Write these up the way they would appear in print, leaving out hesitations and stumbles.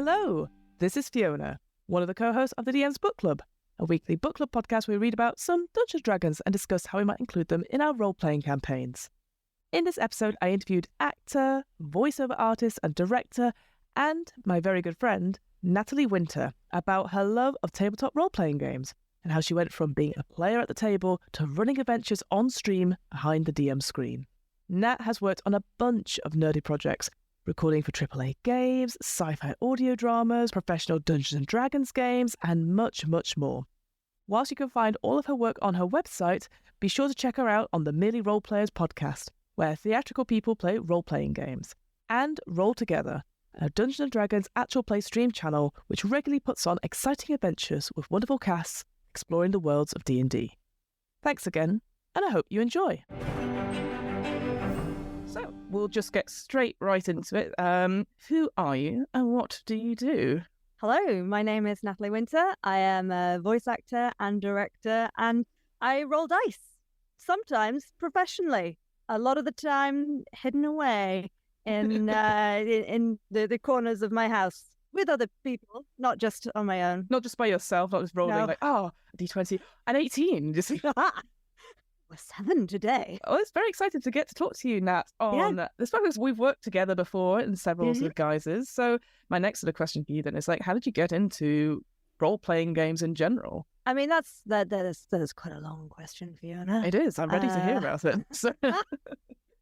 Hello, this is Fiona, one of the co-hosts of the DM's Book Club, a weekly book club podcast where we read about some Dungeons & Dragons and discuss how we might include them in our role-playing campaigns. In this episode, I interviewed actor, voiceover artist and director, and my very good friend, Nat Winter, about her love of tabletop role-playing games and how she went from being a player at the table to running adventures on stream behind the DM screen. Nat has worked on a bunch of nerdy projects, recording for AAA games, sci-fi audio dramas, professional Dungeons & Dragons games, and much, much more. Whilst you can find all of her work on her website, be sure to check her out on the Merely Role Players podcast, where theatrical people play role-playing games, and Roll Together, a Dungeons & Dragons actual play stream channel which regularly puts on exciting adventures with wonderful casts exploring the worlds of D&D. Thanks again, and I hope you enjoy. So, we'll just get straight right into it. Who are you and what do you do? Hello, my name is Nat Winter. I am a voice actor and director, and I roll dice, sometimes professionally, a lot of the time hidden away in the corners of my house with other people, not just on my own. Not just by yourself, not just rolling like, D20, and 18. Just... We're 7 today. Oh, it's very exciting to get to talk to you, Nat, on this because we've worked together before in several sort of guises. So my next sort of question for you then is like, how did you get into role-playing games in general? I mean, that is quite a long question, Fiona. It is. I'm ready to hear about it. So...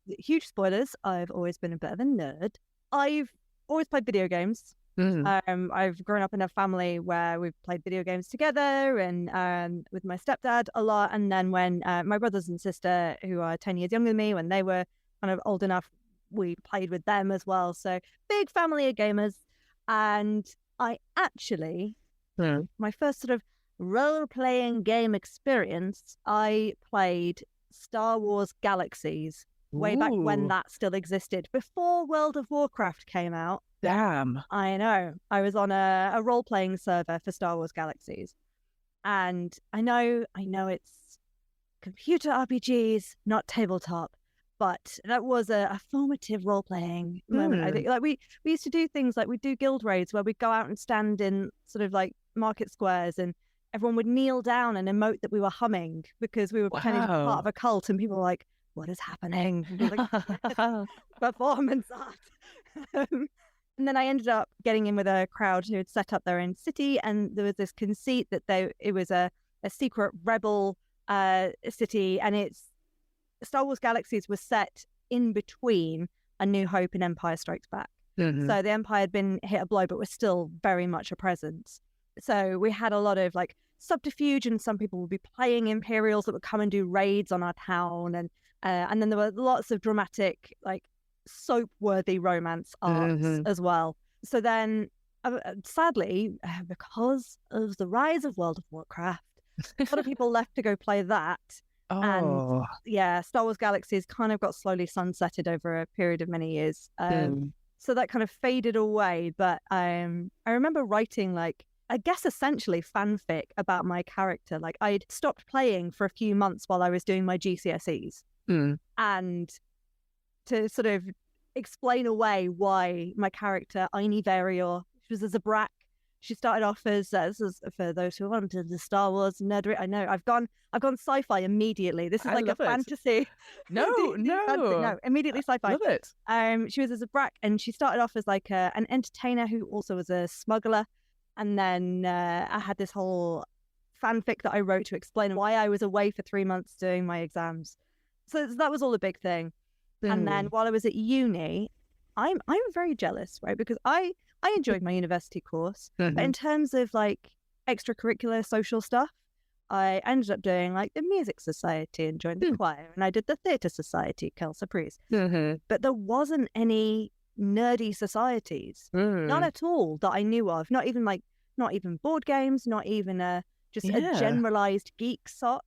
Huge spoilers. I've always been a bit of a nerd. I've always played video games. I've grown up in a family where we've played video games together and with my stepdad a lot. And then when my brothers and sister, who are 10 years younger than me, when they were kind of old enough, we played with them as well. So big family of gamers. And I actually, my first sort of role-playing game experience, I played Star Wars Galaxies way back when that still existed, before World of Warcraft came out. Damn. I know. I was on a role-playing server for Star Wars Galaxies. And I know it's computer RPGs, not tabletop, but that was a formative role-playing moment. I think like we used to do things like we'd do guild raids where we'd go out and stand in sort of like market squares and everyone would kneel down and emote that we were humming because we were pretending to be part of a cult, and people were like, what is happening? Like, performance art. And then I ended up getting in with a crowd who had set up their own city, and there was this conceit that it was a secret rebel city, and it's Star Wars Galaxies was set in between A New Hope and Empire Strikes Back. So the Empire had been hit a blow, but was still very much a presence. So we had a lot of like subterfuge, and some people would be playing Imperials that would come and do raids on our town, and then there were lots of dramatic like soap-worthy romance arcs as well. So then, sadly, because of the rise of World of Warcraft, a lot of people left to go play that. And Star Wars Galaxies kind of got slowly sunsetted over a period of many years. So that kind of faded away. But I remember writing like, I guess essentially fanfic about my character. Like I'd stopped playing for a few months while I was doing my GCSEs. And to sort of explain away why my character, Aini Varior, she was a Zabrak. She started off as for those who aren't into the Star Wars nerdery. I know I've gone sci-fi immediately. This is like a fantasy. No, immediately sci-fi. Love it. She was a Zabrak, and she started off as like an entertainer who also was a smuggler. And then I had this whole fanfic that I wrote to explain why I was away for 3 months doing my exams. So that was all a big thing. And then while I was at uni, I'm very jealous, right? Because I enjoyed my university course, but in terms of like extracurricular social stuff, I ended up doing like the music society and joined the choir, and I did the theatre society, Kel Surprise. But there wasn't any nerdy societies, none at all that I knew of. Not even board games, not even a generalized geek sock.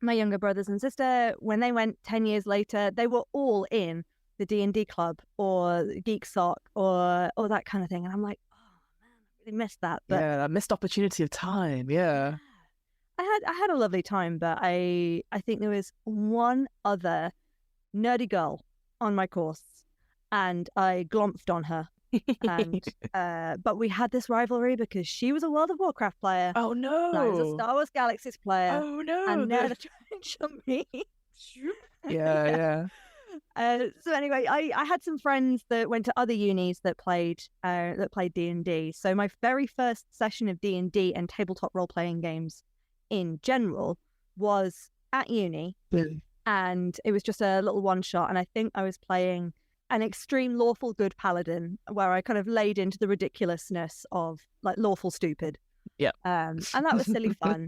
My younger brothers and sister, when they went 10 years later, they were all in the D&D club or Geek Sock or that kind of thing. And I'm like, oh man, I really missed that. But that missed opportunity of time. Yeah. I had a lovely time, but I think there was one other nerdy girl on my course, and I glomped on her And but we had this rivalry because she was a World of Warcraft player. Oh And I was a no. Star Wars Galaxies player. Oh no. And now they're trying to jump me. Yeah. So anyway, I had some friends that went to other unis that played D&D. So my very first session of D&D and tabletop role-playing games in general was at uni. And it was just a little one-shot. And I think I was playing an extreme lawful good paladin where I kind of laid into the ridiculousness of like lawful stupid. Yeah. And that was silly fun.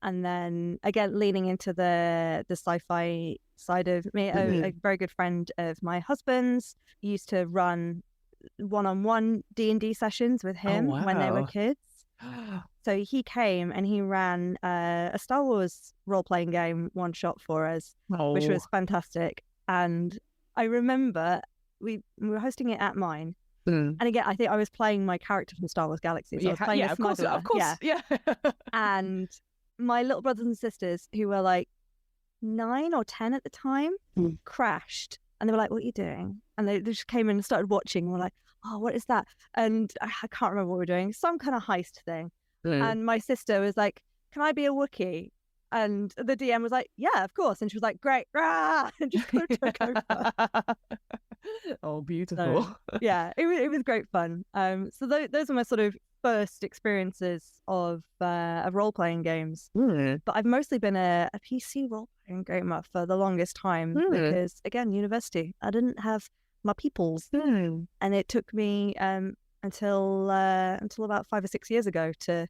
And then again, leaning into the sci-fi side of me, a very good friend of my husband's used to run one-on-one D&D sessions with him when they were kids. So he came and he ran a Star Wars role-playing game one-shot for us, which was fantastic. And I remember we were hosting it at mine. And again, I think I was playing my character from Star Wars Galaxies. I was playing a smuggler. Of course. Yeah. And my little brothers and sisters, who were like 9 or 10 at the time, crashed. And they were like, "What are you doing?" And they just came in and started watching. And we're like, "Oh, what is that?" And I can't remember what we were doing. Some kind of heist thing. And my sister was like, "Can I be a Wookiee?" And the DM was like, "Yeah, of course." And she was like, "Great." Rah! And just took over. Oh, beautiful. So, yeah, it was great fun. So those are my sort of first experiences of role-playing games. But I've mostly been a PC role-playing gamer for the longest time because, again, university, I didn't have my peoples. And it took me until about 5 or 6 years ago to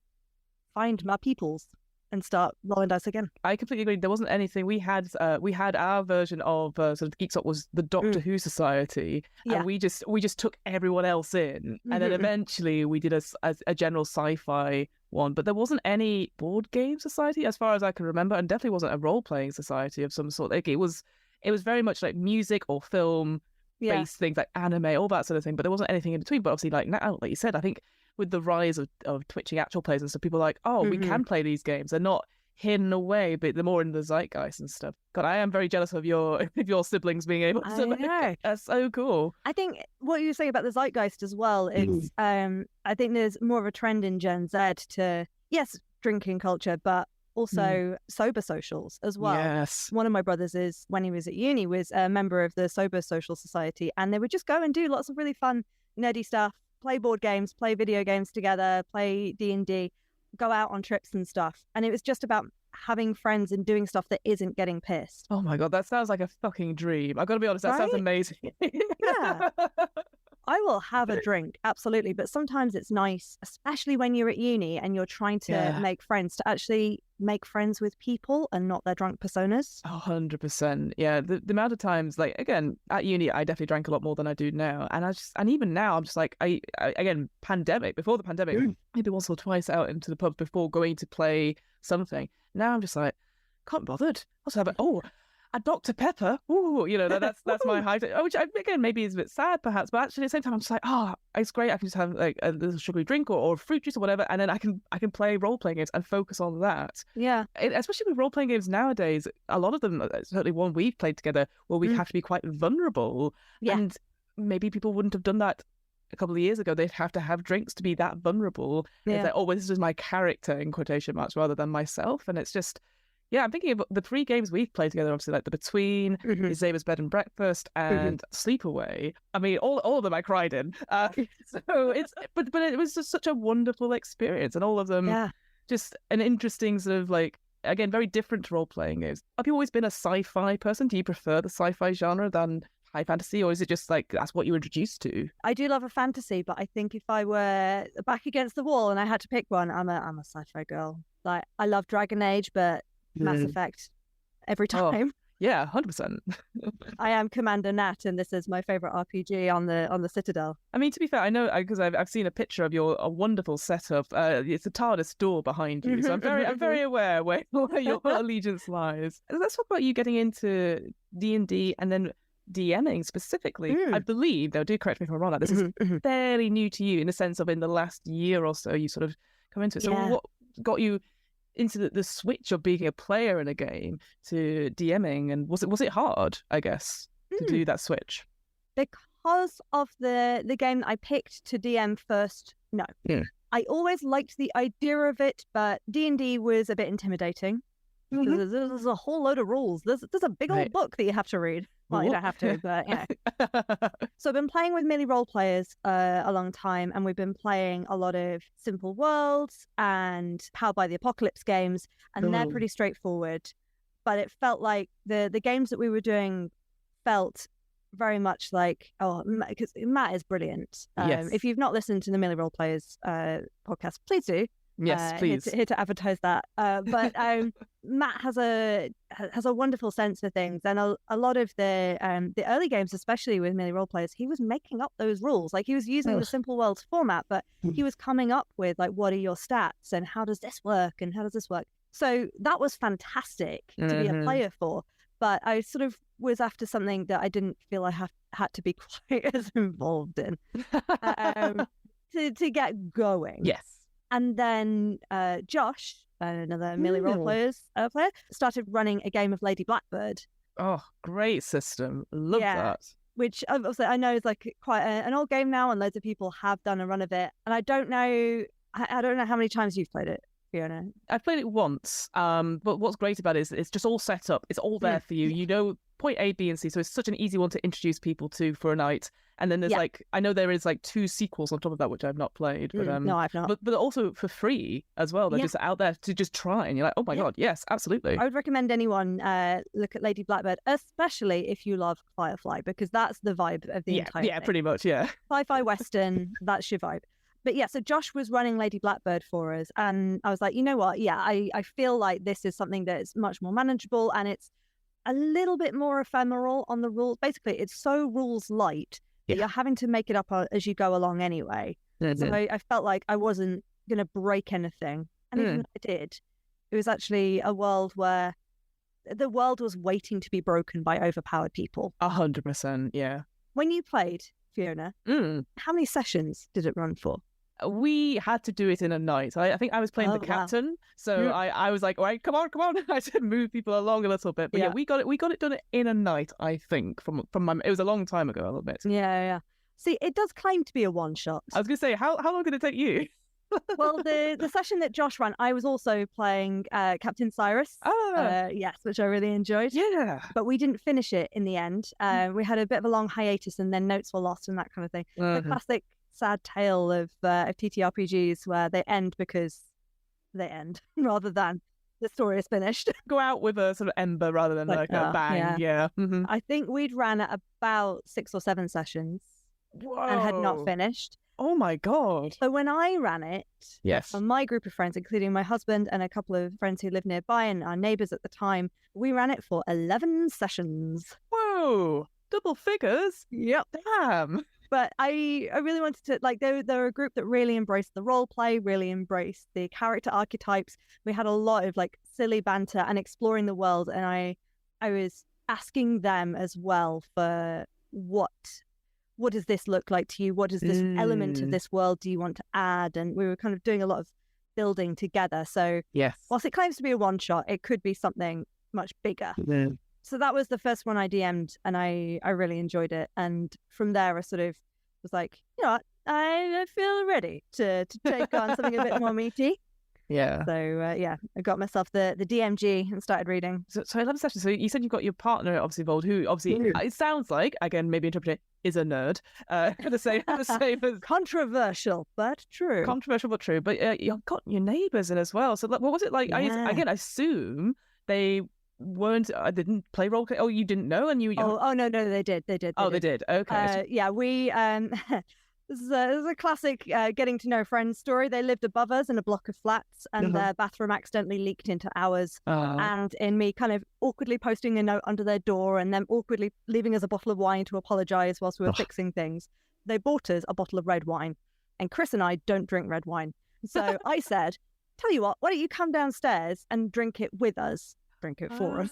find my peoples and start rolling dice again. I completely agree. There wasn't anything. We had our version of sort of Geek Stop was the Doctor Who Society, and we just took everyone else in, and then eventually we did a general sci-fi one. But there wasn't any board game society as far as I can remember, and definitely wasn't a role-playing society of some sort. Like it was very much like music or film based things like anime, all that sort of thing. But there wasn't anything in between. But obviously, like now, like you said, I think with the rise of twitching actual plays and stuff, people are like, oh, we can play these games. They're not hidden away, but they're more in the zeitgeist and stuff. God, I am very jealous of your siblings being able to. Like, that's so cool. I think what you say about the zeitgeist as well is, I think there's more of a trend in Gen Z to, yes, drinking culture, but also sober socials as well. Yes. One of my brothers when he was at uni, was a member of the Sober Social Society, and they would just go and do lots of really fun, nerdy stuff. Play board games, play video games together, play D&D, go out on trips and stuff. And it was just about having friends and doing stuff that isn't getting pissed. Oh my God, that sounds like a fucking dream. I've got to be honest, that sounds amazing. Yeah. I will have a drink, absolutely. But sometimes it's nice, especially when you're at uni and you're trying to make friends, to actually make friends with people and not their drunk personas. 100%. Yeah. The amount of times, like, again, at uni, I definitely drank a lot more than I do now. And even now, I'm just like, I again, before the pandemic, maybe once or twice out into the pub before going to play something. Now I'm just like, can't be bothered. Also have a Dr. Pepper. Ooh, that's my high. Which again maybe is a bit sad perhaps, but actually at the same time I'm just like, it's great. I can just have like a little sugary drink or fruit juice or whatever, and then I can play role playing games and focus on that. Yeah. Especially with role playing games nowadays, a lot of them, certainly one we've played together, where we have to be quite vulnerable. Yeah. And maybe people wouldn't have done that a couple of years ago. They'd have to have drinks to be that vulnerable. Yeah. It's like, well, this is my character in quotation marks rather than myself, and it's just. Yeah, I'm thinking of the 3 games we've played together, obviously, like The Between, Zaber's Bed and Breakfast, and Sleepaway. I mean, all of them I cried in. So it's, but it was just such a wonderful experience, and all of them just an interesting sort of like, again, very different role-playing games. Have you always been a sci-fi person? Do you prefer the sci-fi genre than high fantasy, or is it just like that's what you were introduced to? I do love a fantasy, but I think if I were back against the wall and I had to pick one, I'm a sci-fi girl. Like, I love Dragon Age, but Mass Effect every time. Yeah, 100%. I am Commander Nat, and this is my favorite RPG on the Citadel. I mean, to be fair, I know because I've seen a picture of a wonderful setup. It's a TARDIS door behind you, so I'm very aware where your allegiance lies. Let's talk about you getting into D&D and then DMing specifically. I believe, though, do correct me if I'm wrong, this is fairly new to you in the sense of in the last year or so you sort of come into it. So what got you into the switch of being a player in a game to DMing, and was it hard, I guess, to do that switch? because of the game that I picked to DM first, no. Yeah. I always liked the idea of it, but D&D was a bit intimidating. Mhm. There's a whole load of rules. There's a big old book that you have to read. Well, you don't have to, but you know. So I've been playing with Millie role players a long time, and we've been playing a lot of Simple Worlds and Powered by the Apocalypse games, and they're pretty straightforward. But it felt like the games that we were doing felt very much like, because Matt is brilliant. Yes. If you've not listened to the Millie role players podcast, please do. Yes, please. Here to advertise that. But Matt has a wonderful sense for things, and a lot of the early games, especially with Millie role players, he was making up those rules. Like he was using the Simple Worlds format, but he was coming up with like, what are your stats and how does this work and how does this work? So that was fantastic to be a player for. But I sort of was after something that I didn't feel I had to be quite as involved in to get going. Yes. And then Josh, another Millie role player, started running a game of Lady Blackbird. Oh, great system. Love that. Which obviously I know is like quite an old game now, and loads of people have done a run of it. And I don't know how many times you've played it, Fiona. I've played it once, but what's great about it is it's just all set up. It's all there for you. You know point A, B, and C, so it's such an easy one to introduce people to for a night. And then there's like, I know there is like 2 sequels on top of that, which I've not played. But no, I've not. But also for free as well. They're just out there to just try. And you're like, oh my God, yes, absolutely. I would recommend anyone look at Lady Blackbird, especially if you love Firefly, because that's the vibe of the entire thing. Yeah, pretty much, yeah. Sci-fi Western, that's your vibe. But yeah, so Josh was running Lady Blackbird for us. And I was like, you know what? Yeah, I feel like this is something that is much more manageable, and it's a little bit more ephemeral on the rules. Basically, it's so rules light that you're having to make it up as you go along anyway. So I felt like I wasn't going to break anything. And even if I did, it was actually a world where the world was waiting to be broken by overpowered people. 100%, yeah. When you played, Fiona, how many sessions did it run for? We had to do it in a night. I think I was playing the captain, so I was like, all right, come on. I had to move people along a little bit, but we got it done in a night. I think from my, it was a long time ago, I'll admit. Yeah. See, it does claim to be a one shot. I was gonna say, how long did it take you? Well, the session that Josh ran, I was also playing Captain Cyrus. Yes, which I really enjoyed. Yeah, but we didn't finish it in the end. We had a bit of a long hiatus, and then notes were lost and that kind of thing. The classic sad tale of TTRPGs where they end because they end rather than the story is finished. Go out with a sort of ember rather than like a bang. Yeah. I think we'd ran at about 6 or 7 sessions and had not finished. Oh my God. So when I ran it, for my group of friends, including my husband and a couple of friends who lived nearby and our neighbours at the time, we ran it for 11 sessions. Whoa, double figures? Yep. Damn. But I really wanted to, like, they were a group that really embraced the role play, really embraced the character archetypes. We had a lot of like silly banter and exploring the world. And I was asking them as well for what does this look like to you? What does this element of this world do you want to add? And we were kind of doing a lot of building together. So whilst it claims to be a one shot, it could be something much bigger. So that was the first one I DM'd, and I really enjoyed it. And from there, I sort of was like, you know what, I feel ready to take on something a bit more meaty. Yeah. So, I got myself the DMG and started reading. So 11 sessions. So you said you've got your partner obviously involved, who obviously, it sounds like, again, maybe interpret it, is a nerd. The same as... Controversial, but true. Controversial, but true. But you've got your neighbours in as well. So what was it like? Yeah. I assume they... I didn't play role play. Oh, you didn't know, and you. No, they did. They did. Okay. We this is a classic getting to know friends story. They lived above us in a block of flats, and their bathroom accidentally leaked into ours. And in me kind of awkwardly posting a note under their door, and them awkwardly leaving us a bottle of wine to apologise whilst we were fixing things, they bought us a bottle of red wine. And Chris and I don't drink red wine, so I said, "Tell you what, why don't you come downstairs and drink it with us?" Drink it for us.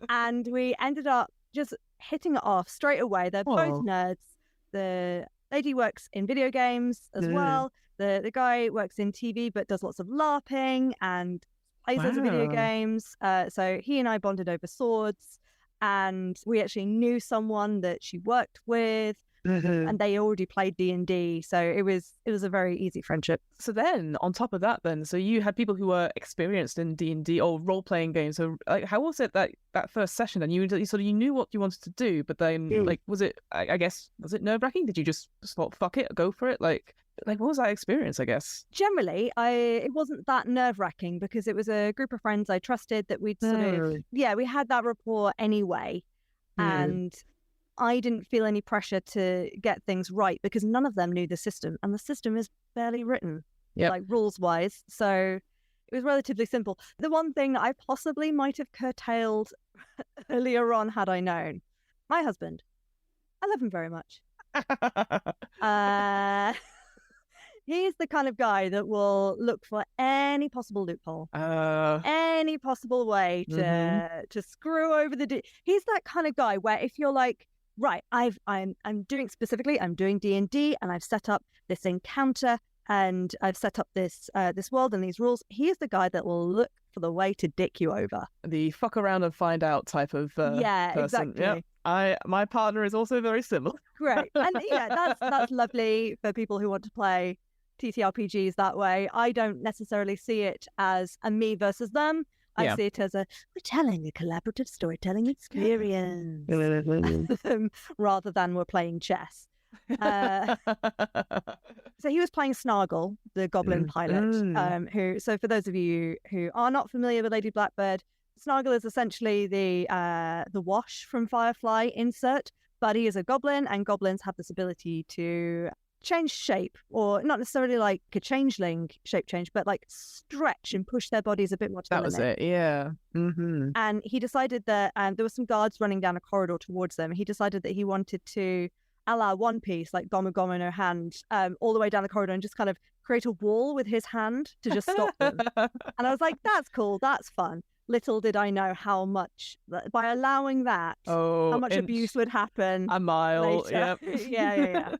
And we ended up just hitting it off straight away. They're both nerds. The lady works in video games as well. The guy works in TV but does lots of LARPing and plays lots of video games. So he and I bonded over swords, and we actually knew someone that she worked with, and they already played D&D, so it was a very easy friendship. So then, on top of that, so you had people who were experienced in D&D or role-playing games. So, like, how was it that first session? Then you knew what you wanted to do, but then, like, was it? I guess, was it nerve-wracking? Did you just thought, "Fuck it, go for it"? Like, what was that experience? I guess generally, it wasn't that nerve-wracking because it was a group of friends I trusted that we'd sort of we had that rapport anyway, and I didn't feel any pressure to get things right because none of them knew the system, and the system is barely written, like rules-wise. So it was relatively simple. The one thing that I possibly might have curtailed earlier on had I known, my husband. I love him very much. He's the kind of guy that will look for any possible loophole, any possible way to screw over the. He's that kind of guy where if you're like, right, I'm doing D&D, and I've set up this encounter, and I've set up this world and these rules. He is the guy that will look for the way to dick you over. The fuck around and find out type of person. Exactly. Yep. My partner is also very similar. Great, and that's lovely for people who want to play TTRPGs that way. I don't necessarily see it as a me versus them. I see it as we're telling a collaborative storytelling experience rather than we're playing chess. So he was playing Snargle, the goblin pilot, so for those of you who are not familiar with Lady Blackbird, Snargle is essentially the Wash from Firefly insert, but he is a goblin, and goblins have this ability to change shape, or not necessarily like a changeling shape change, but like stretch and push their bodies a bit more to the limit. That was it, yeah. And he decided that there were some guards running down a corridor towards them. He decided that he wanted to, a la One Piece, like Gomu Gomu in her hand, all the way down the corridor and just kind of create a wall with his hand to just stop them. And I was like, that's cool, that's fun. Little did I know how much, by allowing that, how much abuse would happen a mile later. Yeah.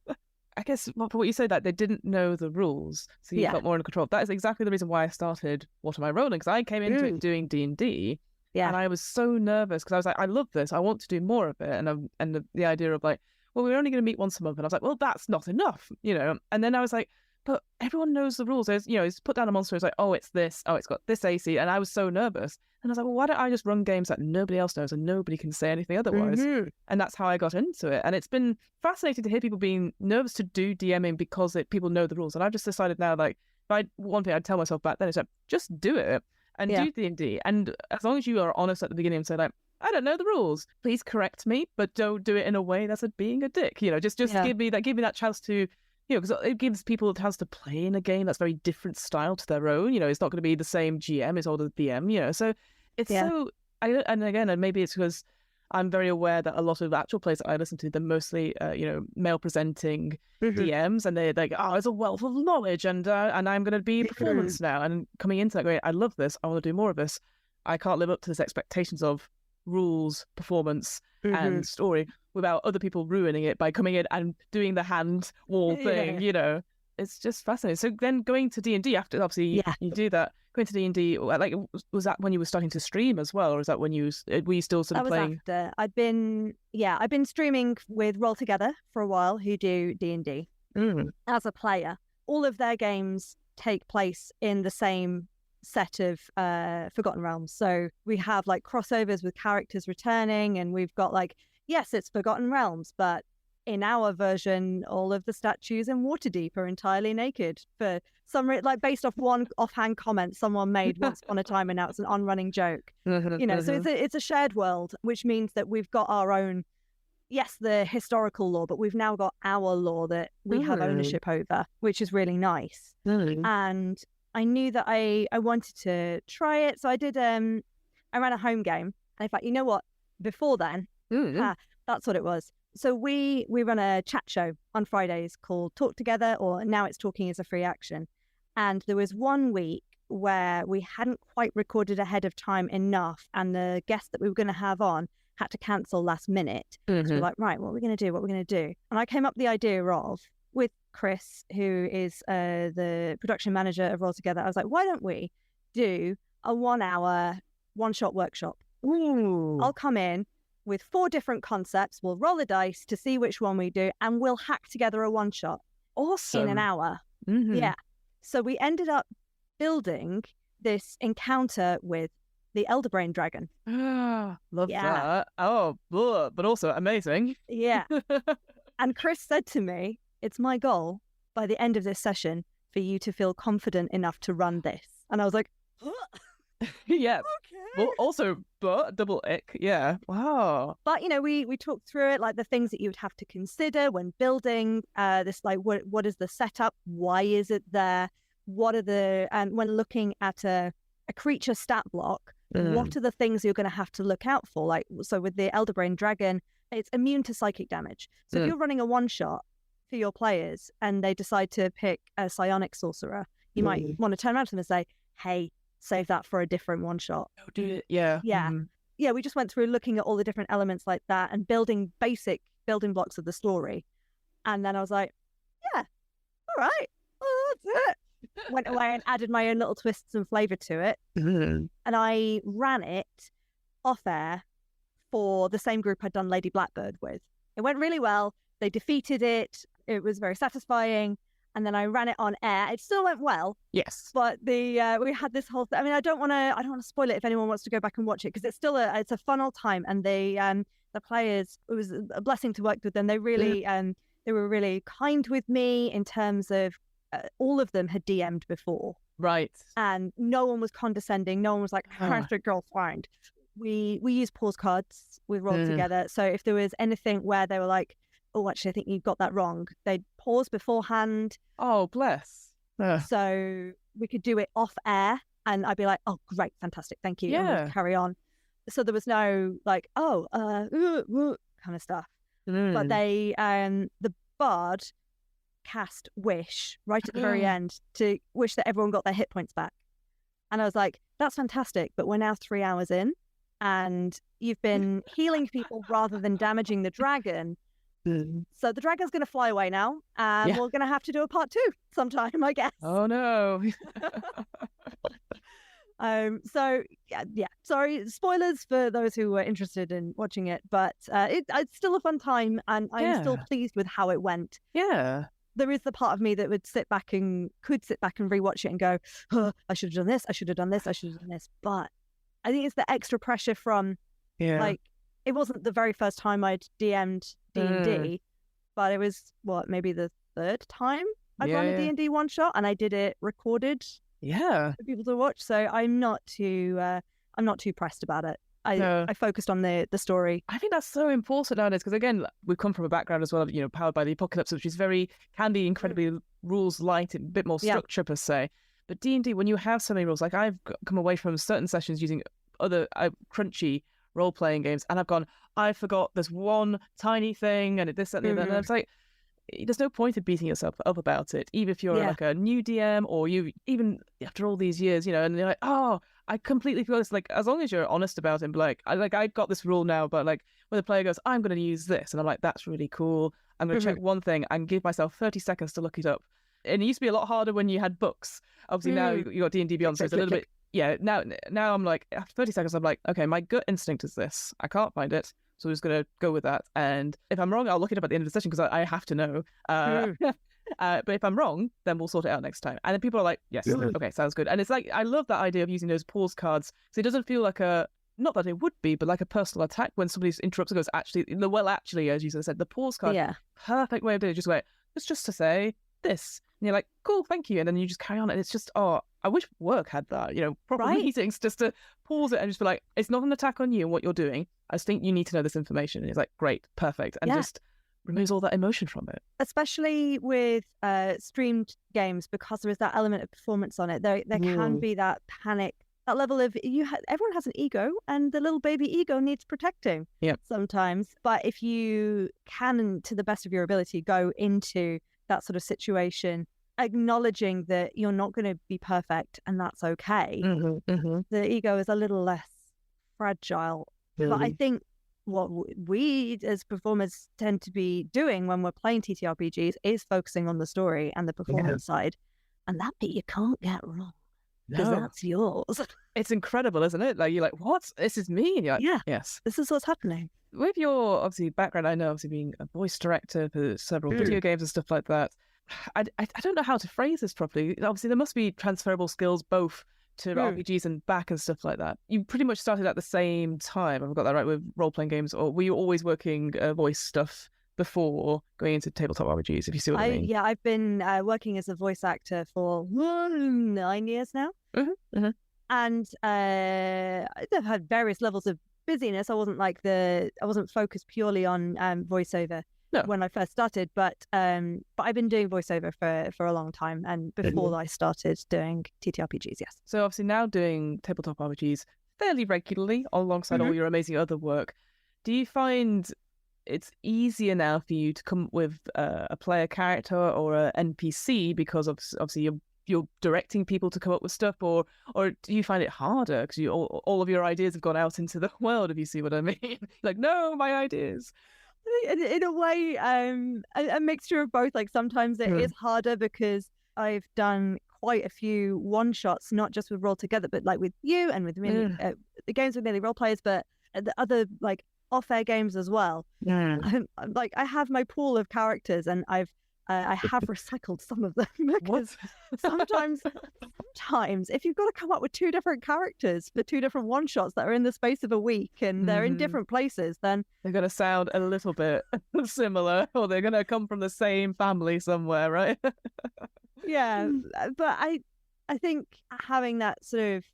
I guess for what you said, that they didn't know the rules, so you felt more in control. That is exactly the reason why I started What Am I Rolling? Because I came into it doing D&D, and I was so nervous because I was like, I love this, I want to do more of it, and the idea of like, well, we're only going to meet once a month, and I was like, well, that's not enough, And then I was like, but everyone knows the rules. There's, it's put down a monster. It's like, oh, it's this. Oh, it's got this AC. And I was so nervous. And I was like, well, why don't I just run games that nobody else knows and nobody can say anything otherwise? And that's how I got into it. And it's been fascinating to hear people being nervous to do DMing because people know the rules. And I've just decided now, like, one thing I'd tell myself back then is like, just do it and do D&D. And as long as you are honest at the beginning and say like, I don't know the rules, please correct me, but don't do it in a way that's being a dick. Just give me that chance to. Because it gives people a chance to play in a game that's very different style to their own. It's not going to be the same GM, it's all the DM, So it's so... And again, and maybe it's because I'm very aware that a lot of actual players that I listen to, they're mostly, male-presenting DMs, and they're like, oh, it's a wealth of knowledge, and I'm going to be performance now. And coming into that, going, I love this, I want to do more of this. I can't live up to this expectations of rules, performance, and story without other people ruining it by coming in and doing the hand wall thing, It's just fascinating. So then going to D&D after, obviously, you do that. Going to D&D, like, was that when you were starting to stream as well, or is that when were you still sort of playing? After. I'd been streaming with Roll Together for a while, who do D&D as a player. All of their games take place in the same set of Forgotten Realms. So we have like crossovers with characters returning, and we've got like, yes, it's Forgotten Realms, but in our version, all of the statues in Waterdeep are entirely naked for some like based off one offhand comment someone made once upon a time, and now it's an on-running joke. So it's a shared world, which means that we've got our own, yes, the historical lore, but we've now got our lore that we have ownership over, which is really nice. And I knew that I wanted to try it, so I did. I ran a home game, and in fact, you know what? Before then, that's what it was. So we run a chat show on Fridays called Talk Together, or now it's Talking as a Free Action. And there was one week where we hadn't quite recorded ahead of time enough, and the guest that we were going to have on had to cancel last minute. So we're like, right, what are we going to do? What are we going to do? And I came up with the idea of, with Chris, who is the production manager of Roll Together, I was like, why don't we do a 1 hour one-shot workshop? I'll come in, with 4 different concepts. We'll roll a dice to see which one we do, and we'll hack together a one-shot Awesome. in an hour. Mm-hmm. Yeah. So we ended up building this encounter with the Elderbrain dragon. Love Yeah. that. Oh, but also amazing. Yeah. And Chris said to me, it's my goal by the end of this session for you to feel confident enough to run this. And I was like, Yeah. okay. Well, also, but double ick. Yeah. Wow. But, you know, we talked through it, like the things that you would have to consider when building this, like what is the setup? Why is it there? What are the, when looking at a creature stat block, what are the things you're going to have to look out for? Like, so with the Elderbrain dragon, it's immune to psychic damage. So if you're running a one-shot for your players and they decide to pick a psionic sorcerer, you might want to turn around to them and say, hey, save that for a different one-shot. Oh, do it. Yeah. Yeah. Yeah, we just went through looking at all the different elements like that and building basic building blocks of the story. And then I was like, yeah, all right, well, that's it. Went away and added my own little twists and flavour to it. And I ran it off air for the same group I'd done Lady Blackbird with. It went really well. They defeated it. It was very satisfying. And then I ran it on air. It still went well. Yes. But we had this whole thing. I mean, I don't want to spoil it if anyone wants to go back and watch it, because it's still it's a fun old time. And the players, it was a blessing to work with them. They really they were really kind with me in terms of all of them had DM'd before. Right. And no one was condescending. No one was like, perfect girlfriend. We used pause cards. We rolled together. So if there was anything where they were like, oh, actually, I think you got that wrong, they'd pause beforehand. Oh, bless. So we could do it off air. And I'd be like, oh, great, fantastic. Thank you. And we'd carry on. So there was no like, kind of stuff. But they, the bard cast wish right at the very end to wish that everyone got their hit points back. And I was like, that's fantastic, but we're now 3 hours in and you've been healing people rather than damaging the dragon. So the dragon's going to fly away now, and we're going to have to do a part 2 sometime, I guess. Oh no. So yeah, sorry, spoilers for those who were interested in watching it, but it's still a fun time, and I'm still pleased with how it went. Yeah. There is the part of me that could sit back and rewatch it and go, oh, I should have done this, I should have done this, I should have done this. But I think it's the extra pressure from, like, it wasn't the very first time I'd DM'd D&D, but it was, maybe the 3rd time I'd run a D&D one-shot, and I did it recorded for people to watch. So I'm not too pressed about it. I focused on the story. I think that's so important nowadays, because again, we've come from a background as well of, powered by the apocalypse, which is can be incredibly rules light, a bit more structure per se. But D&D, when you have so many rules, like I've come away from certain sessions using other crunchy role-playing games, and I've gone, I forgot there's one tiny thing, and this, that, and the other, and it's like, there's no point in beating yourself up about it, even if you're like a new DM, or you, even after all these years, and you're like, oh, I completely forgot this. Like, as long as you're honest about it and be like, I got this rule now, but like when the player goes, I'm going to use this, and I'm like, that's really cool, I'm going to check one thing and give myself 30 seconds to look it up. And it used to be a lot harder when you had books. Obviously now you got D&D Beyond, so it's a little bit, now I'm like, after 30 seconds, I'm like, okay, my gut instinct is this. I can't find it, so I'm just going to go with that. And if I'm wrong, I'll look it up at the end of the session, because I have to know. But if I'm wrong, then we'll sort it out next time. And then people are like, yes, okay, sounds good. And it's like, I love that idea of using those pause cards, so it doesn't feel like not that it would be, but like a personal attack when somebody interrupts and goes, actually, as you said, the pause card, perfect way of doing it. Just like, it's just to say this. And you're like, cool, thank you. And then you just carry on. And it's just, I wish work had that, proper meetings, just to pause it and just be like, it's not an attack on you and what you're doing. I just think you need to know this information. And it's like, great, perfect. And just removes all that emotion from it. Especially with streamed games, because there is that element of performance on it. There can be that panic, that level of everyone has an ego, and the little baby ego needs protecting sometimes. But if you can, to the best of your ability, go into that sort of situation, acknowledging that you're not going to be perfect, and that's okay. The ego is a little less fragile. But I think what we as performers tend to be doing when we're playing TTRPGs is focusing on the story and the performance side, and that bit you can't get wrong. because No. that's yours. It's incredible, isn't it? Like, you're like, what? This is me? And you're like, Yeah. yes. This is what's happening. With your, obviously, background, I know, obviously, being a voice director for several video games and stuff like that, I don't know how to phrase this properly. Obviously, there must be transferable skills both to RPGs and back and stuff like that. You pretty much started at the same time. I've got that right with role-playing games, or were you always working voice stuff before going into tabletop RPGs, if you see what I mean? Yeah, I've been working as a voice actor for 9 years now. And I've had various levels of busyness. I wasn't focused purely on voiceover when I first started, but I've been doing voiceover for a long time, and before I started doing TTRPGs, yes. So obviously now doing tabletop RPGs fairly regularly alongside all your amazing other work. Do you find it's easier now for you to come up with a player character or an NPC because obviously you're directing people to come up with stuff, or do you find it harder because all of your ideas have gone out into the world, if you see what I mean? Like, no, my ideas. In a way, a mixture of both. Like, sometimes it is harder because I've done quite a few one-shots, not just with Roll Together, but like with you and with the games with mainly role players, but the other like off-air games as well. Like, I have my pool of characters, and I have recycled some of them because sometimes if you've got to come up with 2 different characters for 2 different one-shots that are in the space of a week and they're in different places, then they're going to sound a little bit similar, or they're going to come from the same family somewhere, right? Yeah, but I think having that sort of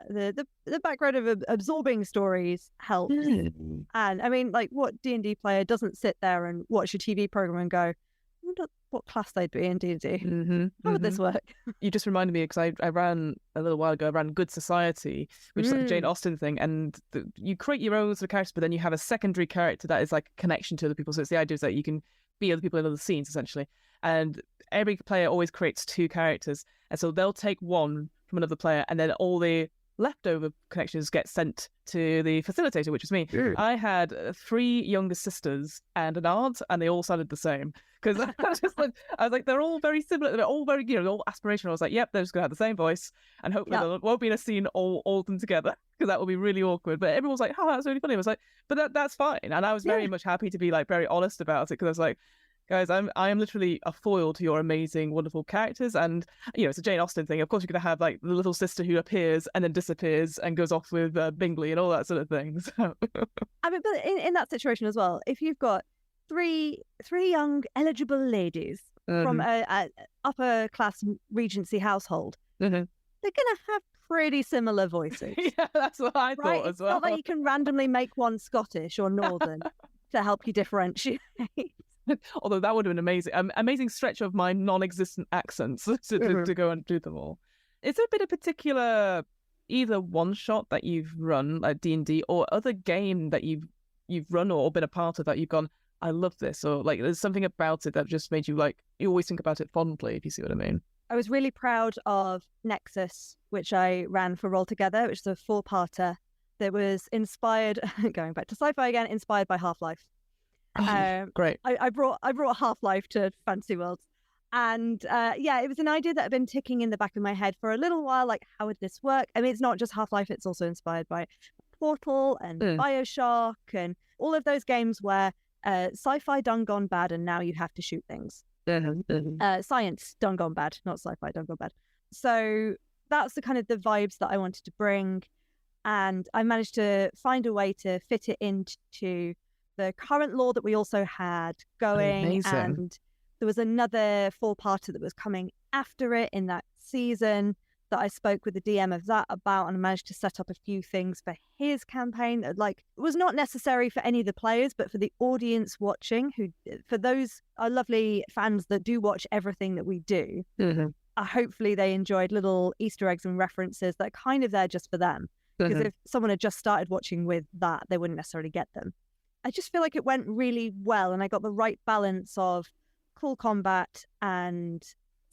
the background of absorbing stories helps. And I mean, like, what D&D player doesn't sit there and watch a TV program and go, I wonder what class they'd be in D&D. How would this work? You just reminded me, because I ran a little while ago, I ran Good Society, which is like a Jane Austen thing, and you create your own sort of characters, but then you have a secondary character that is like a connection to other people. So it's the idea is that you can be other people in other scenes, essentially. And every player always creates 2 characters, and so they'll take one from another player, and then all the leftover connections get sent to the facilitator, which is me. I had 3 younger sisters and an aunt, and they all sounded the same. Because I was like, they're all very similar. They're all very, they're all aspirational. I was like, yep, they're just going to have the same voice. And hopefully they won't be in a scene all of them together, because that would be really awkward. But everyone was like, oh, that's really funny. I was like, but that's fine. And I was very much happy to be like very honest about it, because I was like, guys, I am literally a foil to your amazing, wonderful characters. And, it's a Jane Austen thing. Of course, you're going to have like the little sister who appears and then disappears and goes off with Bingley and all that sort of thing. So. I mean, but in that situation as well, if you've got three young eligible ladies from a upper class Regency household, they're going to have pretty similar voices. Yeah, that's what I thought as well. It's not like you can randomly make one Scottish or Northern to help you differentiate. Although that would have been amazing. Amazing stretch of my non-existent accents to go and do them all. Is there been a particular either one shot that you've run like D&D, or other game that you've run or been a part of that you've gone, I love this, or like there's something about it that just made you like, you always think about it fondly, if you see what I mean? I was really proud of Nexus, which I ran for Roll Together, which is a 4-parter that was inspired, going back to sci-fi again, inspired by Half-Life. Great. I brought Half-Life to Fantasy Worlds, and it was an idea that had been ticking in the back of my head for a little while. Like, how would this work? I mean, it's not just Half-Life; it's also inspired by Portal and BioShock and all of those games where sci-fi done gone bad, and now you have to shoot things. Science done gone bad, not sci-fi done gone bad. So that's the kind of the vibes that I wanted to bring, and I managed to find a way to fit it into the current lore that we also had going. Amazing. And there was another 4-parter that was coming after it in that season that I spoke with the DM of that about, and I managed to set up a few things for his campaign that like was not necessary for any of the players, but for the audience watching, for those lovely fans that do watch everything that we do. Hopefully they enjoyed little Easter eggs and references that are kind of there just for them, because if someone had just started watching with that, they wouldn't necessarily get them. I just feel like it went really well, and I got the right balance of cool combat and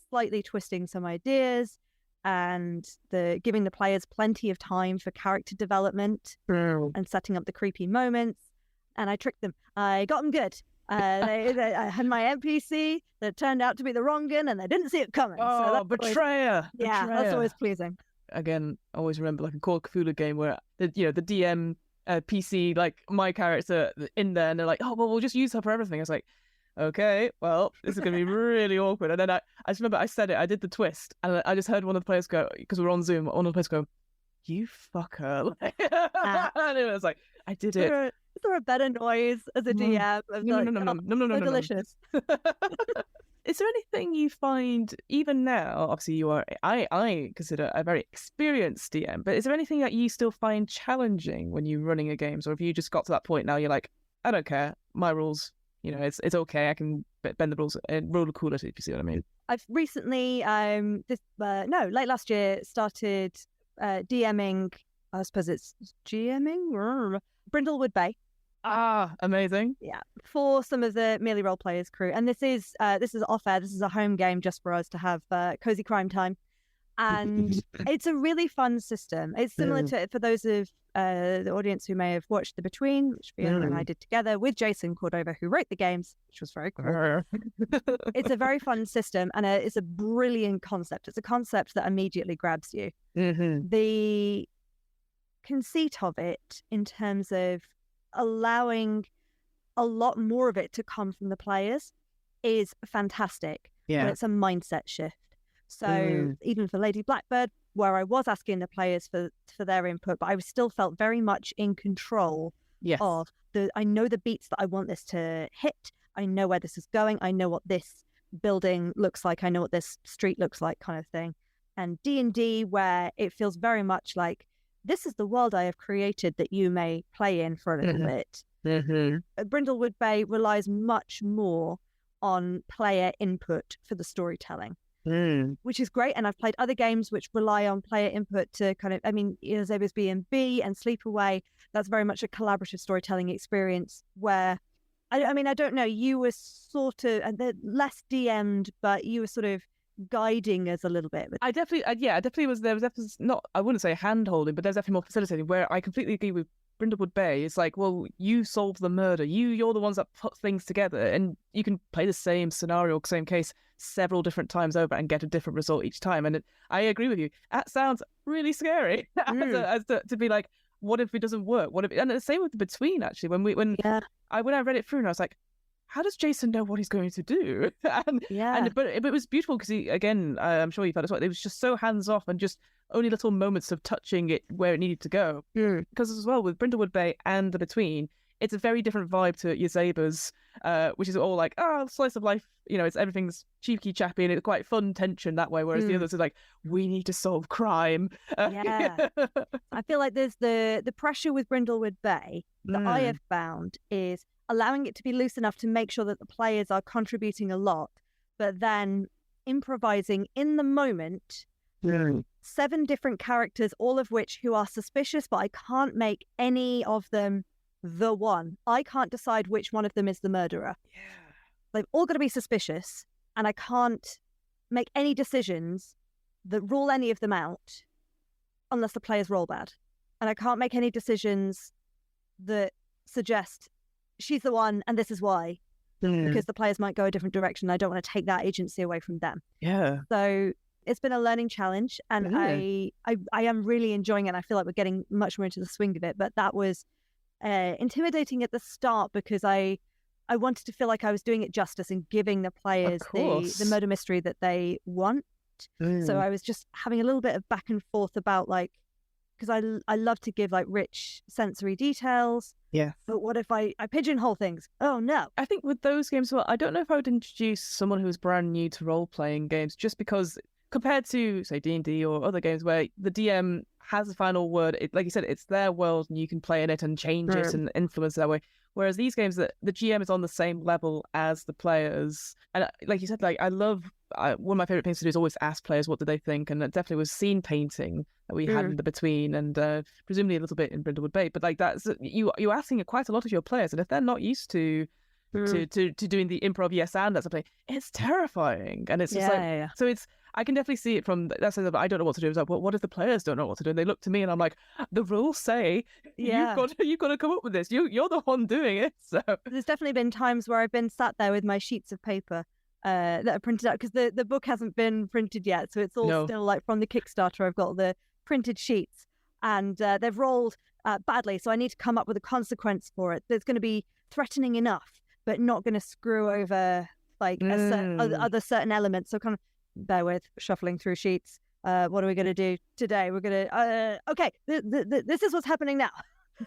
slightly twisting some ideas, and giving the players plenty of time for character development and setting up the creepy moments. And I tricked them. I got them good. I had my NPC that turned out to be the wrong one, and they didn't see it coming. Oh, so betrayer! That's always pleasing. again, I always remember like a Call of Cthulhu game where the DM PC, like my character in there, and they're like, oh well, we'll just use her for everything. I was like, okay, well, this is gonna be really awkward. And then I just remember I said it, I did the twist, and I just heard one of the players go, because we were on Zoom, one of the players go, you fucker. And it was like, I did it. Is there a better noise as a DM? No. Delicious. Is there anything you find, even now, obviously you are, I consider a very experienced DM, but is there anything that you still find challenging when you're running a game? Or have you just got to that point now you're like, I don't care, my rules, it's okay, I can bend the rules and roll coolity, if you see what I mean. I've recently, late last year, started DMing, I suppose it's GMing, Brindlewood Bay. Ah, amazing. Yeah, for some of the Merely Role Players crew. And this is off air. This is a home game just for us to have cozy crime time. And it's a really fun system. It's similar to, for those of the audience who may have watched The Between, which Fiona and I did together with Jason Cordova, who wrote the games, which was very cool. It's a very fun system, and it's a brilliant concept. It's a concept that immediately grabs you. The conceit of it, in terms of allowing a lot more of it to come from the players, is fantastic. Yeah, but it's a mindset shift. So even for Lady Blackbird, where I was asking the players for their input, but I still felt very much in control of I know the beats that I want this to hit. I know where this is going. I know what this building looks like. I know what this street looks like, kind of thing. And D&D, where it feels very much like, this is the world I have created that you may play in for a little bit. Brindlewood Bay relies much more on player input for the storytelling, which is great. And I've played other games which rely on player input to kind of, Zabers B&B and Sleepaway, that's very much a collaborative storytelling experience where, I don't know, you were sort of less DM'd, but you were sort of guiding us a little bit. I definitely was. There was definitely not, I wouldn't say hand holding, but there's definitely more facilitating, where I completely agree with Brindlewood Bay. It's like, well, you solve the murder, you're the ones that put things together, and you can play the same scenario, same case several different times over and get a different result each time. And I agree with you, that sounds really scary as to be like, what if it doesn't work? What if? And the same with The Between, actually, when I read it through, and I was like, how does Jason know what he's going to do? But it was beautiful because I'm sure you felt as well, it was just so hands off and just only little moments of touching it where it needed to go. Because as well with Brindlewood Bay and The Between, it's a very different vibe to your Zabers, which is all like, slice of life, it's everything's cheeky chappy and it's quite fun tension that way, whereas the others are like, we need to solve crime. I feel like there's the pressure with Brindlewood Bay that I have found is allowing it to be loose enough to make sure that the players are contributing a lot, but then improvising in the moment 7 different characters, all of which who are suspicious, but I can't make any of them the one. I can't decide which one of them is the murderer. They've all got to be suspicious, and I can't make any decisions that rule any of them out unless the players roll bad. And I can't make any decisions that suggest she's the one and this is why, because the players might go a different direction. I don't want to take that agency away from them. So it's been a learning challenge, and I am really enjoying it. I feel like we're getting much more into the swing of it, but that was intimidating at the start because I wanted to feel like I was doing it justice and giving the players the murder mystery that they want. So I was just having a little bit of back and forth about, like, because I love to give like rich sensory details. But what if I pigeonhole things? Oh no. I think with those games, well, I don't know if I would introduce someone who's brand new to role-playing games, just because compared to, say, D&D or other games where the DM has the final word, like you said, it's their world and you can play in it and change it and influence it that way. Whereas these games, the GM is on the same level as the players. And like you said, like I love, one of my favorite things to do is always ask players what do they think. And it definitely was scene painting that we had in The Between, and presumably a little bit in Brindlewood Bay. But like that's, you're asking quite a lot of your players. And if they're not used to doing the improv yes and that's a play, it's terrifying. And it's just so it's, I can definitely see it from that sense of, I don't know what to do. It's like, well, what if the players don't know what to do? And they look to me and I'm like, the rules say you've got to come up with this. You're the one doing it. So there's definitely been times where I've been sat there with my sheets of paper that are printed out, because the book hasn't been printed yet. So it's all still like from the Kickstarter. I've got the printed sheets and they've rolled badly, so I need to come up with a consequence for it that's going to be threatening enough, but not going to screw over like other certain elements. So kind of bear with shuffling through sheets. What are we going to do today? We're going to okay. This is what's happening now.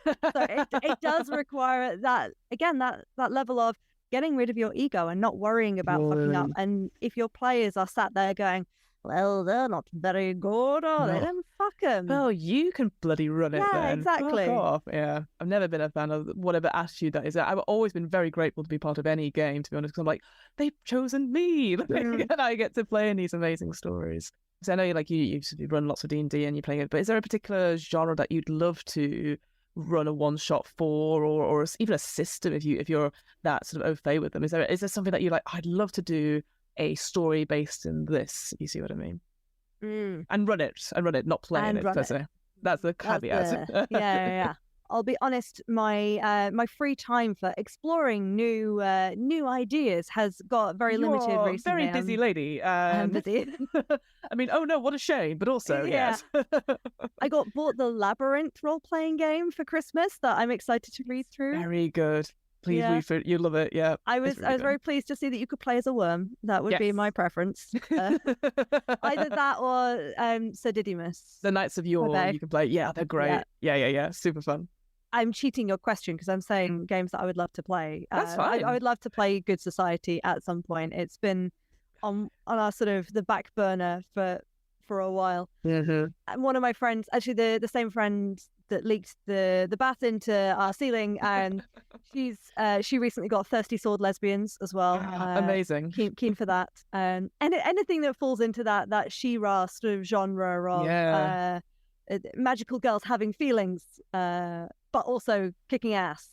So it does require that again, that level of getting rid of your ego and not worrying about fucking up. And if your players are sat there going, well, they're not very good, are they? Then fuck them. Well, you can bloody run it then. Exactly. Fuck off. Yeah. I've never been a fan of whatever attitude that is. I've always been very grateful to be part of any game, to be honest, because I'm like, they've chosen me. And I get to play in these amazing stories. So I know you run lots of D&D and you're playing it, but is there a particular genre that you'd love to run a one-shot for, or even a system if you're that sort of au fait with them? Is there something that you're like, I'd love to do a story based in this? You see what I mean? And run it, not play in it per se. That's the caveat. Yeah. I'll be honest, my free time for exploring new ideas has got very limited recently. Very busy lady. I'm busy. I mean, oh no, what a shame, but also yes. I got bought the Labyrinth role-playing game for Christmas that I'm excited to read through. Very good. Please read through it. You love it, yeah. I was very pleased to see that you could play as a worm. That would be my preference. Either that or Sir Didymus. The Knights of Yore, you can play. Yeah, they're great. Yeah. Super fun. I'm cheating your question because I'm saying games that I would love to play. That's fine. I would love to play Good Society at some point. It's been on our sort of the back burner for a while. And one of my friends, actually the same friend that leaked the bath into our ceiling, and she recently got Thirsty Sword Lesbians as well. Amazing. Keen for that. And anything that falls into that She-Ra sort of genre of magical girls having feelings, but also kicking ass.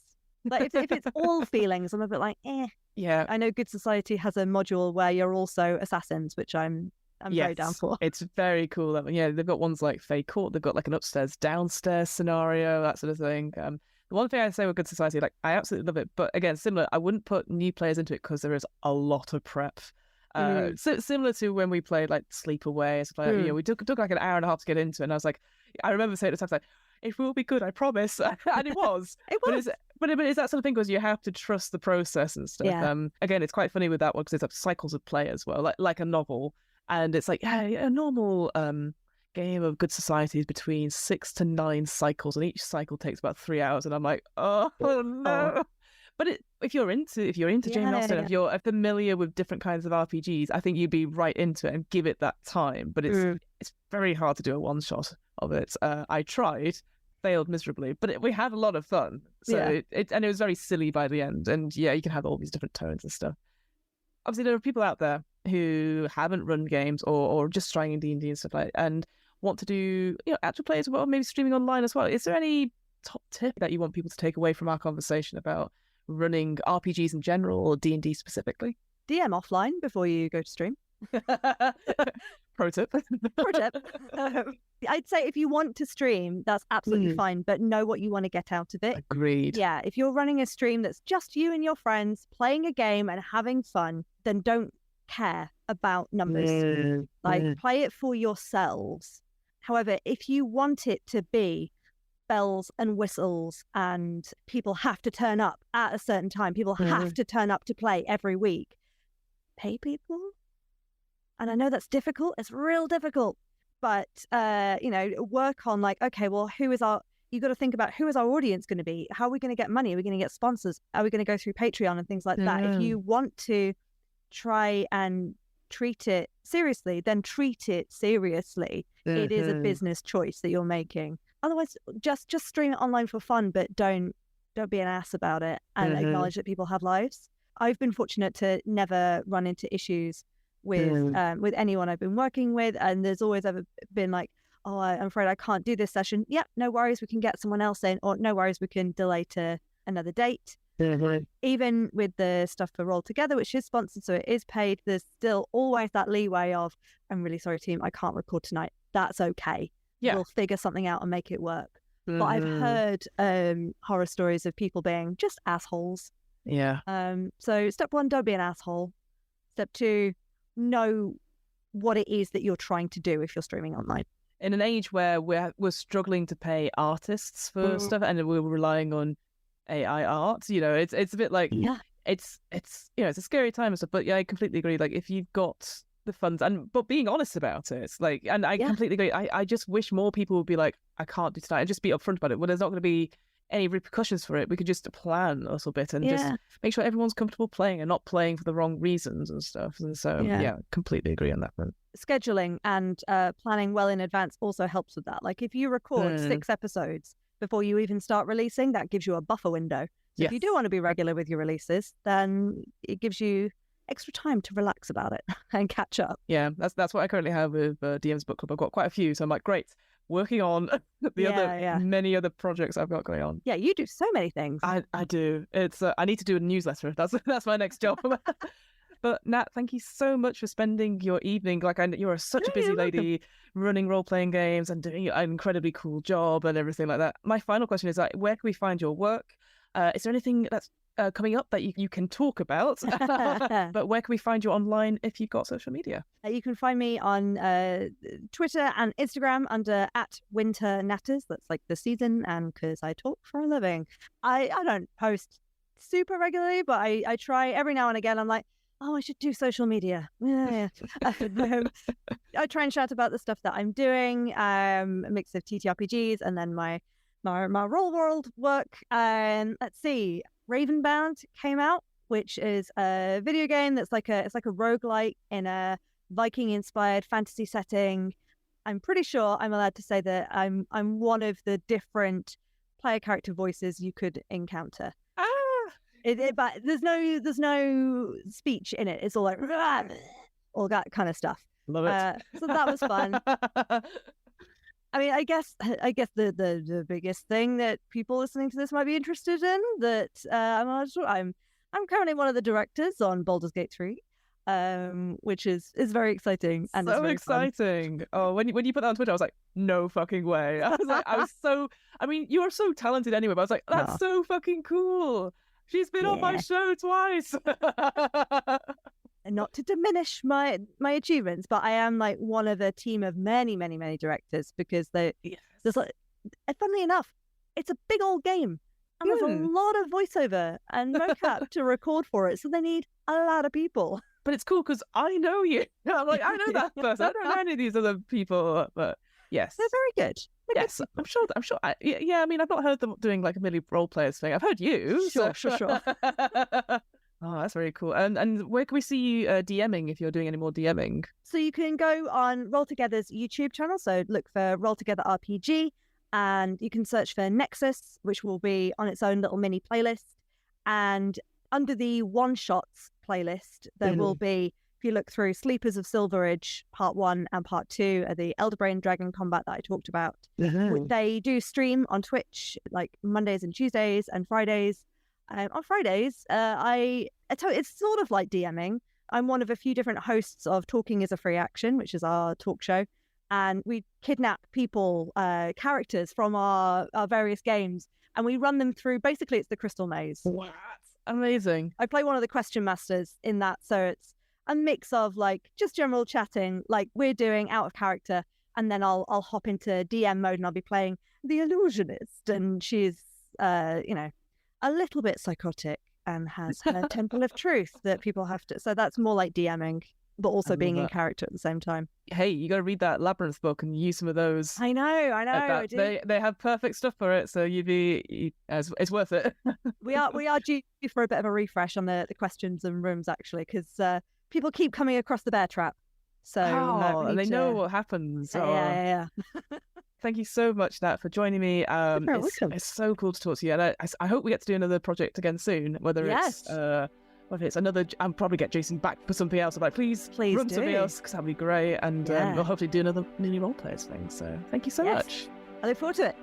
Like if it's all feelings, I'm a bit like, eh. Yeah. I know Good Society has a module where you're also assassins, which I'm very down for. It's very cool. Yeah, they've got ones like Fey Court. They've got like an upstairs, downstairs scenario, that sort of thing. The one thing I say with Good Society, like I absolutely love it, but again, similar. I wouldn't put new players into it because there is a lot of prep. So similar to when we played like Sleep Away, it's like we took like an hour and a half to get into it, and I was like, I remember saying at the time, like, it will be good, I promise, and it was. It was. But it's that sort of thing because you have to trust the process and stuff. Yeah. Again, it's quite funny with that one because it's cycles of play as well, like a novel. And it's like, a normal game of Good Society is between 6 to 9 cycles, and each cycle takes about 3 hours. And I'm like, oh no. But if you're into Jane Austen, if you're familiar with different kinds of RPGs, I think you'd be right into it and give it that time. But it's very hard to do a one shot of it. I tried, failed miserably, but we had a lot of fun. So it was very silly by the end. And you can have all these different tones and stuff. Obviously, there are people out there who haven't run games or just trying in D&D and stuff like that, and want to do actual play as well, maybe streaming online as well. Is there any top tip that you want people to take away from our conversation about running RPGs in general or D&D specifically? DM offline before you go to stream. Pro tip. I'd say if you want to stream, that's absolutely fine, but know what you want to get out of it. Agreed. Yeah, if you're running a stream that's just you and your friends playing a game and having fun, then don't care about numbers. Play it for yourselves. However, if you want it to be bells and whistles and people have to turn up at a certain time, people have to turn up to play every week, pay people. And I know that's difficult. It's real difficult. But, work on like, okay, well, you got to think about who is our audience going to be? How are we going to get money? Are we going to get sponsors? Are we going to go through Patreon and things like that? If you want to try and treat it seriously, then treat it seriously. It is a business choice that you're making. Otherwise, just stream it online for fun, but don't be an ass about it and acknowledge that people have lives. I've been fortunate to never run into issues with anyone I've been working with, and there's always ever been like, oh, I'm afraid I can't do this session. Yep, no worries, we can get someone else in, or no worries, we can delay to another date. Even with the stuff for Roll Together, which is sponsored, so it is paid, there's still always that leeway of, I'm really sorry, team, I can't record tonight. That's okay. We'll figure something out and make it work. But I've heard horror stories of people being just assholes. Yeah. So step 1, don't be an asshole. Step 2, know what it is that you're trying to do if you're streaming online. in an age where we're struggling to pay artists for stuff, and we're relying on AI art, you know, it's a bit like it's you know, it's a scary time and stuff. But yeah, I completely agree. Like if you've got the funds but being honest about it, like, and I completely agree. I just wish more people would be like, I can't do tonight, and just be upfront about it. Well, there's not going to be any repercussions for it. We could just plan a little bit and just make sure everyone's comfortable playing and not playing for the wrong reasons and stuff. And so completely agree on that front. Scheduling and planning well in advance also helps with that. Like if you record 6 episodes before you even start releasing, that gives you a buffer window. So if you do want to be regular with your releases, then it gives you extra time to relax about it and catch up. Yeah, that's what I currently have with DM's Book Club. I've got quite a few, so I'm like, great, working on many other projects I've got going on. Yeah, you do so many things. I do. It's I need to do a newsletter. That's my next job. But Nat, thank you so much for spending your evening. Like, you're such a busy lady, running role-playing games and doing an incredibly cool job and everything like that. My final question is, like, where can we find your work? Is there anything that's coming up that you can talk about? But where can we find you online if you've got social media? You can find me on Twitter and Instagram under @WinterNatters. That's like the season, and because I talk for a living. I don't post super regularly, but I try every now and again. I'm like, oh, I should do social media. I try and shout about the stuff that I'm doing, a mix of TTRPGs and then my role world work. Let's see, Ravenbound came out, which is a video game that's like a roguelike in a Viking-inspired fantasy setting. I'm pretty sure I'm allowed to say that I'm one of the different player character voices you could encounter. But there's no speech in it. It's all like all that kind of stuff. Love it. So that was fun. I mean, I guess the biggest thing that people listening to this might be interested in, that I'm currently one of the directors on Baldur's Gate 3, which is very exciting and so exciting. Fun. Oh, when you put that on Twitter, I was like, no fucking way. I mean, you are so talented anyway, but I was like, that's so fucking cool. She's been on my show twice. And not to diminish my achievements, but I am like one of a team of many directors, because there's like, funnily enough, it's a big old game and there's a lot of voiceover and mocap to record for it, so they need a lot of people. But it's cool because I know you. I'm like, I know that person. I don't know any of these other people, but yes, they're very good. Yes, I'm sure. I mean, I've not heard them doing like a million role players thing. I've heard you. Sure. Oh, that's very cool. And where can we see you DMing if you're doing any more DMing? So you can go on Roll Together's YouTube channel. So look for Roll Together RPG, and you can search for Nexus, which will be on its own little mini playlist. And under the One Shots playlist, there will be, if you look through, Sleepers of Silverage Part 1 and Part 2 are the Elderbrain Dragon combat that I talked about. They do stream on Twitch like Mondays and Tuesdays and Fridays. On Fridays, I tell you, it's sort of like DMing. I'm one of a few different hosts of Talking is a Free Action, which is our talk show. And we kidnap people, characters from our various games, and we run them through, basically it's the Crystal Maze. What? Amazing. I play one of the question masters in that, so it's a mix of like just general chatting, like we're doing out of character, and then I'll hop into DM mode and I'll be playing the Illusionist, and she's a little bit psychotic and has her temple of truth that people have to. So that's more like DMing, but also being in character at the same time. Hey, you got to read that Labyrinth book and use some of those. I know. I do. They have perfect stuff for it, so it's worth it. we are due for a bit of a refresh on the questions and rooms, actually, because people keep coming across the bear trap. So and they know what happens. Yeah. Thank you so much, Nat, for joining me. It's so cool to talk to you, and I hope we get to do another project again soon. Whether it's another, I'll probably get Jason back for something else. I'm like, please run something else, because that'd be great, and we'll hopefully do another mini role players thing. So thank you so much. I look forward to it.